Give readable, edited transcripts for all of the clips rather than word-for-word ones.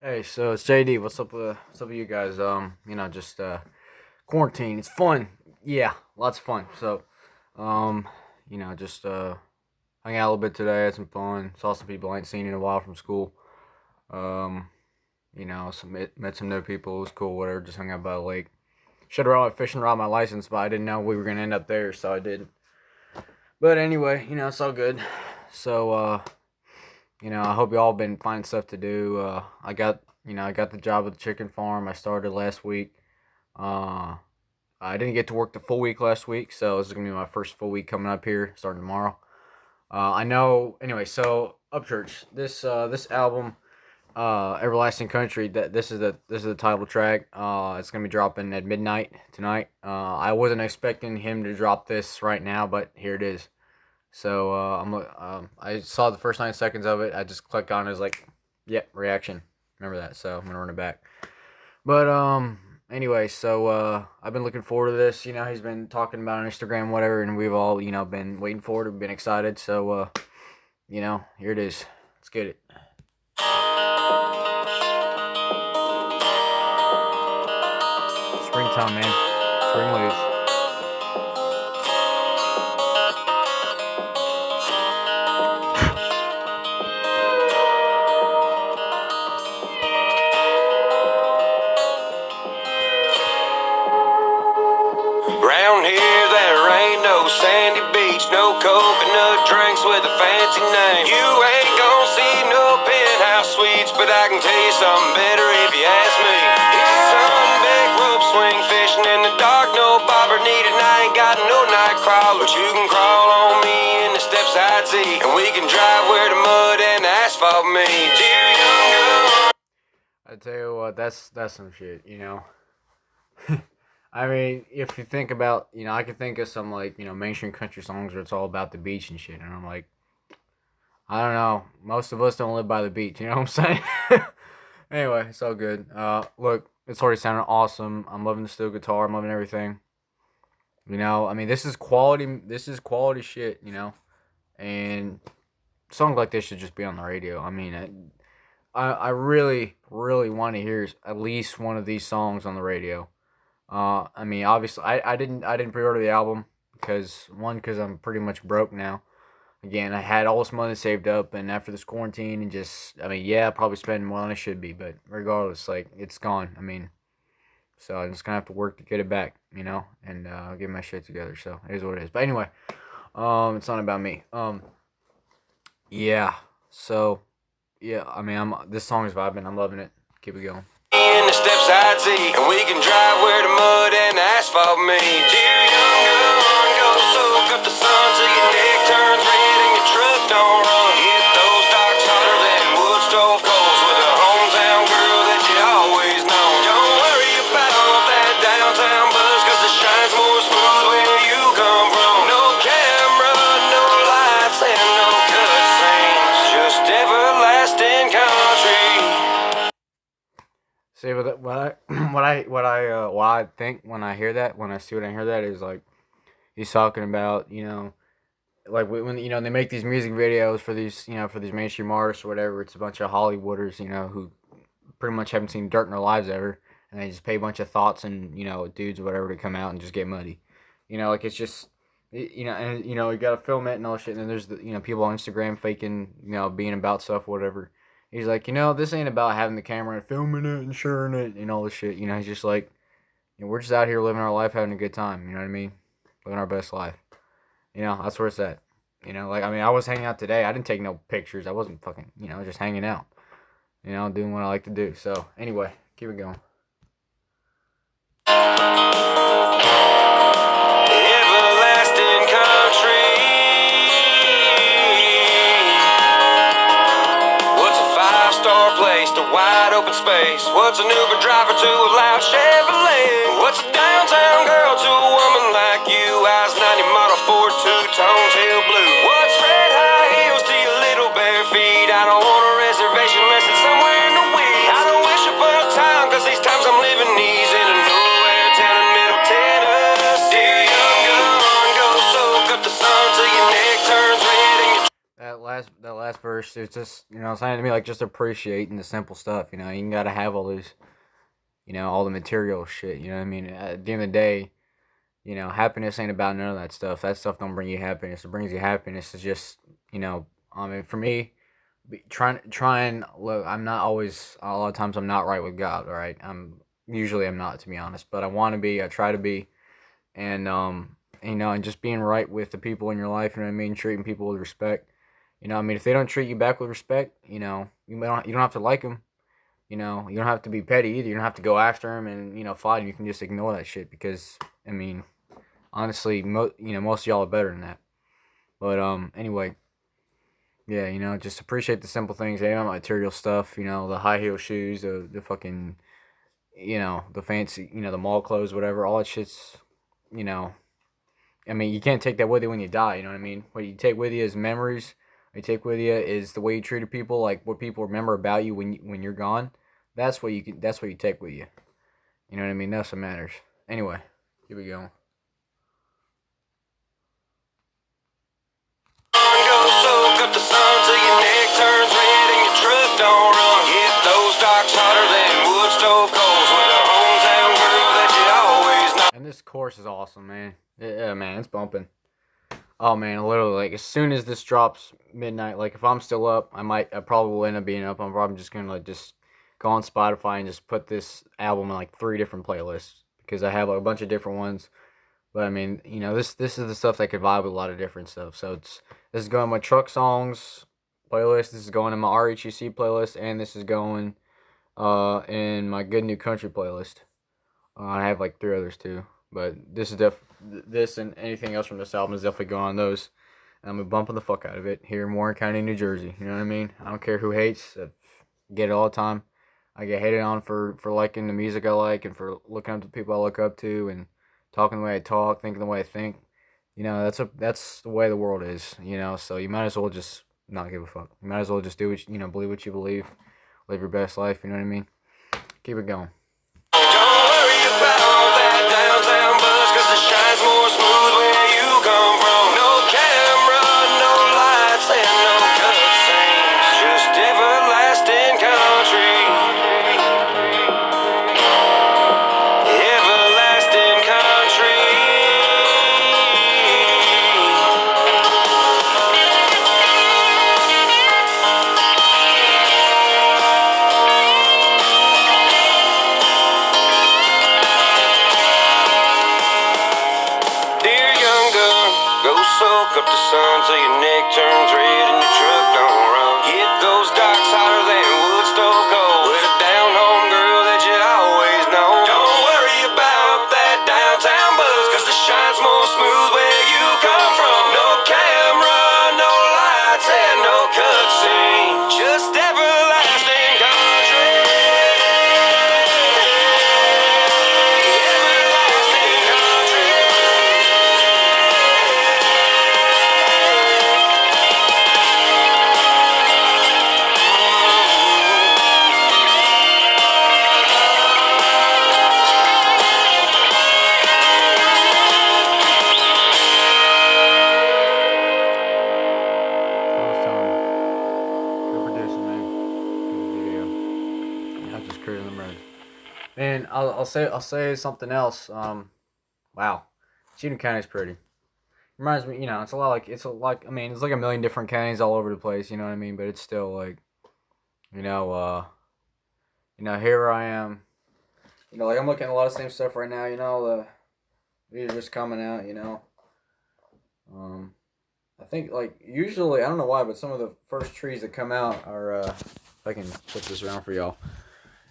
Hey, so it's JD. What's up with you guys? Just quarantine. It's fun. Yeah, lots of fun. So, um, just hung out a little bit today, had some fun, saw some people I ain't seen in a while from school. Um, met some new people. It was cool. Whatever. Just hung out by the lake. Should have brought my fishing rod, my license, but I didn't know we were gonna end up there, so I didn't. But anyway, it's all good. So, I hope y'all been finding stuff to do. I got the job at the chicken farm. I started last week. Uh, I didn't get to work the full week last week, so this is gonna be my first full week coming up here, starting tomorrow. I know. Anyway, so Upchurch, this album, Everlasting Country. That this is the title track. It's gonna be dropping at midnight tonight. I wasn't expecting him to drop this right now, but here it is. So I saw the first 9 seconds of it. I just clicked on it. It's like, yep, reaction. Remember that. So I'm gonna run it back. But anyway, so I've been looking forward to this. He's been talking about on Instagram, whatever, and we've all been waiting for it. We've been excited. So here it is. Let's get it. Springtime, man. Spring leaves. Round here there ain't no sandy beach, no coconut drinks with a fancy name. You ain't gonna see no penthouse suites, but I can tell you something better if you ask me. It's a sunback rope swing fishing in the dark, no bobber needed, and I ain't got no night crawler. But you can crawl on me in the steps I'd see, and we can drive where the mud and the asphalt meet. Dear young girl, I tell you what, that's some shit. I mean, if you think about, I can think of some like, mainstream country songs where it's all about the beach and shit, and I'm like, I don't know, most of us don't live by the beach, you know what I'm saying? Anyway, it's all good. Look, it's already sounding awesome. I'm loving the steel guitar. I'm loving everything. I mean, this is quality. This is quality shit. And songs like this should just be on the radio. I mean, I really, really want to hear at least one of these songs on the radio. I mean, obviously, I didn't pre-order the album because I'm pretty much broke now. Again, I had all this money saved up, and after this quarantine, and just, I mean, yeah, I probably spending more than I should be, but regardless, like, it's gone. I mean, so I'm just gonna have to work to get it back, and get my shit together. So it is what it is. But anyway, it's not about me. Yeah. So, yeah, I mean, this song is vibing. I'm loving it. Keep it going. in the steps I'd see, and we can drive where the mud and the asphalt meet. Dear young gun, go soak up the sun till your neck turns red and your truck don't run. Hit those docks hotter than wood stove coals with a hometown girl that you always know. Don't worry about that downtown buzz, cause the shine's more smooth where you come from. No camera, no lights, and no cutscenes, just everlasting country. See what I think when I hear that, when I see what I hear that is like he's talking about, like when they make these music videos for these for these mainstream artists or whatever. It's a bunch of Hollywooders, who pretty much haven't seen dirt in their lives ever, and they just pay a bunch of thoughts and dudes or whatever to come out and just get muddy. Like it's just and you gotta film it and all that shit. And then there's the people on Instagram faking being about stuff whatever. He's like, this ain't about having the camera and filming it and sharing it and all this shit. He's just like, we're just out here living our life, having a good time. You know what I mean? Living our best life. That's where it's at. Like, I mean, I was hanging out today. I didn't take no pictures. I wasn't fucking, I was just hanging out. Doing what I like to do. So, anyway, keep it going. Everlasting country. What's a five-star place to wide open space? What's an Uber driver to a loud Chevrolet? What's a downtown girl to a woman like you? Eyes 90 model Ford two-tone tail blue. What's red high heels to your little bare feet? I don't want a reservation unless it's somewhere in the weeds. I don't wish upon a time, cause these times I'm living these in a nowhere town in Middle Tennessee. Dear young gun, go soak up the sun till your neck turns red and your That last last verse, it's just, saying to me, like, just appreciating the simple stuff, you ain't gotta have all these, all the material shit, you know what I mean? At the end of the day, happiness ain't about none of that stuff. That stuff don't bring you happiness. It brings you happiness is just, I mean, for me, trying, look, I'm not always, a lot of times I'm not right with God, all right? I'm not, to be honest, but I want to be, I try to be, and, and just being right with the people in your life, you know what I mean? Treating people with respect. I mean, if they don't treat you back with respect, you don't have to like them. You don't have to be petty either. You don't have to go after them and fight 'em. You can just ignore that shit because I mean, honestly, most of y'all are better than that. But anyway, yeah, just appreciate the simple things. They don't material stuff. The high heel shoes, the fucking, the fancy, the mall clothes, whatever. All that shit's, you know, I mean, you can't take that with you when you die. You know what I mean? What you take with you is memories. What you take with you is the way you treated people, like what people remember about you when you're gone. That's what you can. That's what you take with you. You know what I mean? That's what matters. Anyway, here we go. Go soak up the sun till your neck turns red and your truck don't run. Hit those docks hotter than wood stove coals with a hometown girl that you always know. And this chorus is awesome, man. Yeah, man, it's bumping. Oh man, literally, like as soon as this drops midnight, like if I'm still up, I probably will end up being up. I'm probably just gonna like just go on Spotify and just put this album in like 3 different playlists because I have like, a bunch of different ones. But I mean, this is the stuff that could vibe with a lot of different stuff. So this is going in my truck songs playlist. This is going in my RHEC playlist, and this is going in my Good New Country playlist. I have like 3 others too, but this and anything else from this album is definitely going on those. And I'm bumping the fuck out of it here in Warren County, New Jersey. You know what I mean? I don't care who hates. I get it all the time. I get hated on for liking the music I like and for looking up to people I look up to and talking the way I talk, thinking the way I think. That's the way the world is. So you might as well just not give a fuck. You might as well just do what believe what you believe, live your best life. You know what I mean? Keep it going. Don't worry about that downtown bus, 'cause it shines more smooth where you come from. No camera, no lights, and no cutscenes. Just everlasting country. Everlasting country. Dear young gun, go soak up the sun till your neck turns red and your truck don't run. Hit those docks hotter than wood stove coals with a down home girl that you always know. Don't worry about that downtown buzz, 'cause it shines more smooth where you come from. No camera, no lights, and no cutscene. Just everlasting country. Everlasting country. I was telling him, good producer, man. Good video. Not just cruising the roads. Man, I'll say something else. Wow, Cheatham County's pretty. Reminds me, it's a lot like I mean, it's like a million different counties all over the place. You know what I mean? But it's still like, you know, uh, here I am. Like I'm looking at a lot of same stuff right now. These are just coming out. I think like usually I don't know why, but some of the first trees that come out are if I can flip this around for y'all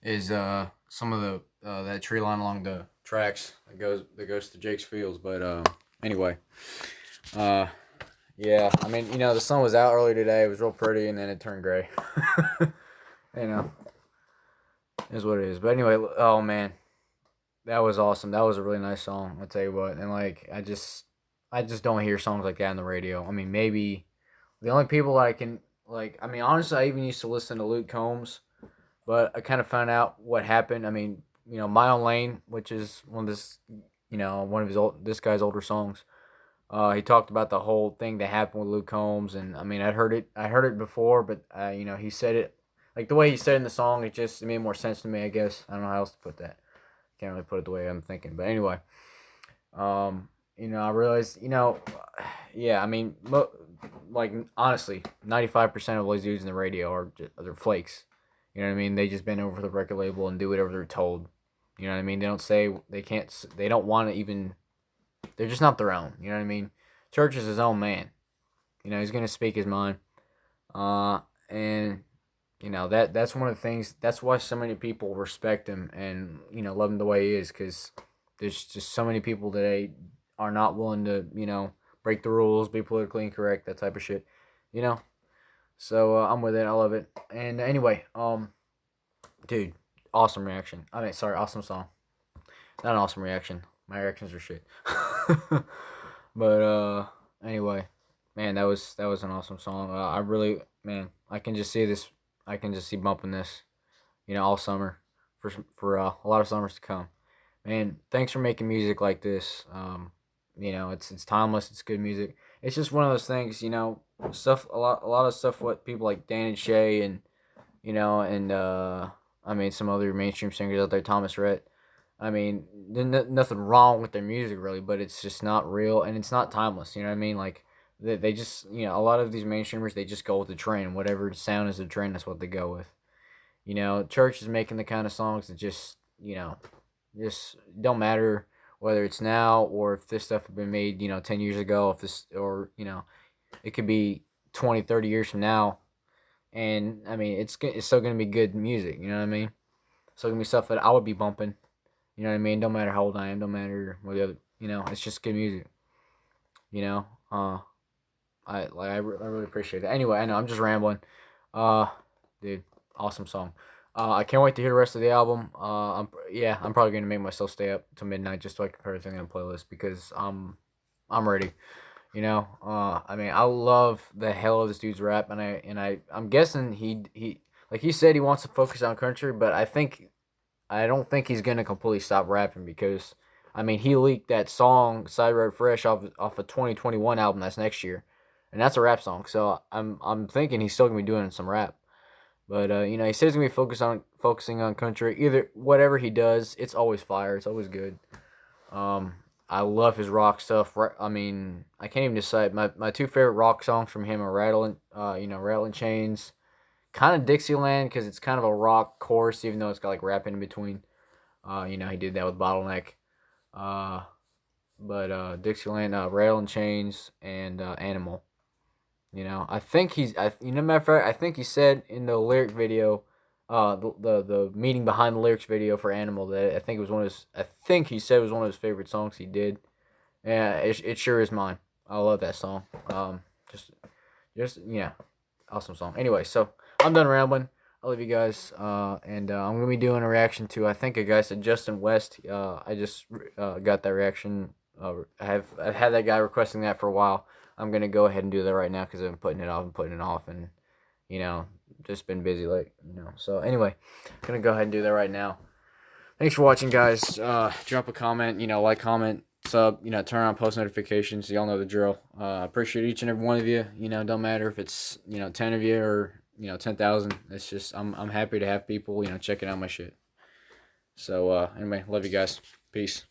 is some of the that tree line along the tracks that goes to Jake's Fields. But anyway, yeah, I mean the sun was out early today. It was real pretty, and then it turned gray. you know, is what it is. But anyway, oh man, that was awesome. That was a really nice song. I'll tell you what, and like I just don't hear songs like that on the radio. I mean, maybe the only people I can like. I mean, honestly, I even used to listen to Luke Combs, but I kind of found out what happened. I mean, My Own Lane, which is one of this, one of his this guy's older songs. He talked about the whole thing that happened with Luke Combs, and I mean, I heard it before, but you know, he said it like the way he said it in the song. It made more sense to me, I guess. I don't know how else to put that. Can't really put it the way I'm thinking, but anyway, you know, I realized, you know, yeah, I mean, like honestly, 95% of those dudes in the radio they're flakes. You know what I mean? They just bend over the record label and do whatever they're told. You know what I mean? They don't say they can't. They don't want to even. They're just not their own. You know what I mean? Church is his own man. You know, he's gonna speak his mind. And you know that's one of the things. That's why so many people respect him and you know love him the way he is. Because there's just so many people today are not willing to break the rules, be politically incorrect, that type of shit. You know. So I'm with it. I love it. And anyway, dude, awesome reaction. I mean, sorry, awesome song. Not an awesome reaction. My reactions are shit. But anyway, man, that was an awesome song. I really, man, I can just see this. I can just see bumping this, you know, all summer for a lot of summers to come. Man, thanks for making music like this. You know, it's timeless. It's good music. It's just one of those things, you know, stuff a lot of stuff what people like Dan and Shay and you know and I mean some other mainstream singers out there, Thomas Rhett. I mean, there's nothing wrong with their music really, but it's just not real and it's not timeless. You know what I mean? Like they just you know a lot of these mainstreamers they just go with the trend. Whatever sound is the trend, that's what they go with. You know, Church is making the kind of songs that just you know just don't matter whether it's now or if this stuff had been made 10 years ago. If this or it could be 20, 30 years from now, and I mean it's still gonna be good music. You know what I mean? Still gonna be stuff that I would be bumping. You know what I mean? Don't matter how old I am. Don't matter what the other. You know, it's just good music. You know, I really appreciate it. Anyway, I know I'm just rambling. Uh, dude, awesome song. I can't wait to hear the rest of the album. I'm probably gonna make myself stay up till midnight just so I can put everything on the playlist because I'm ready. You know, I mean, I love the hell of this dude's rap, and I'm guessing he like he said he wants to focus on country, but I don't think he's gonna completely stop rapping because, I mean, he leaked that song "Side Road Fresh" off a 2021 album that's next year, and that's a rap song. So I'm thinking he's still gonna be doing some rap, but you know, he says he's gonna be focusing on country. Either whatever he does, it's always fire. It's always good. Um, I love his rock stuff. I mean, I can't even decide. My two favorite rock songs from him are Rattling Chains, kind of Dixieland because it's kind of a rock chorus, even though it's got like rap in between. You know, he did that with Bottleneck. Uh, but Dixieland, Rail and Chains, and Animal. You know, I think matter of fact, I think he said in the lyric video, the meaning behind the lyrics video for Animal that I think it was I think he said it was one of his favorite songs he did. Yeah, it sure is mine. I love that song. Just, yeah, awesome song. Anyway, so I'm done rambling. I love you guys. And I'm gonna be doing a reaction to I think a guy said Justin West. I just got that reaction. I've had that guy requesting that for a while. I'm gonna go ahead and do that right now because I've been putting it off, and you know, just been busy like So anyway, gonna go ahead and do that right now. Thanks for watching, guys. Drop a comment. Like, comment, sub. Turn on post notifications. Y'all know the drill. Appreciate each and every one of you. Don't matter if it's 10 of you or 10,000. It's just I'm happy to have people checking out my shit. So anyway, love you guys. Peace.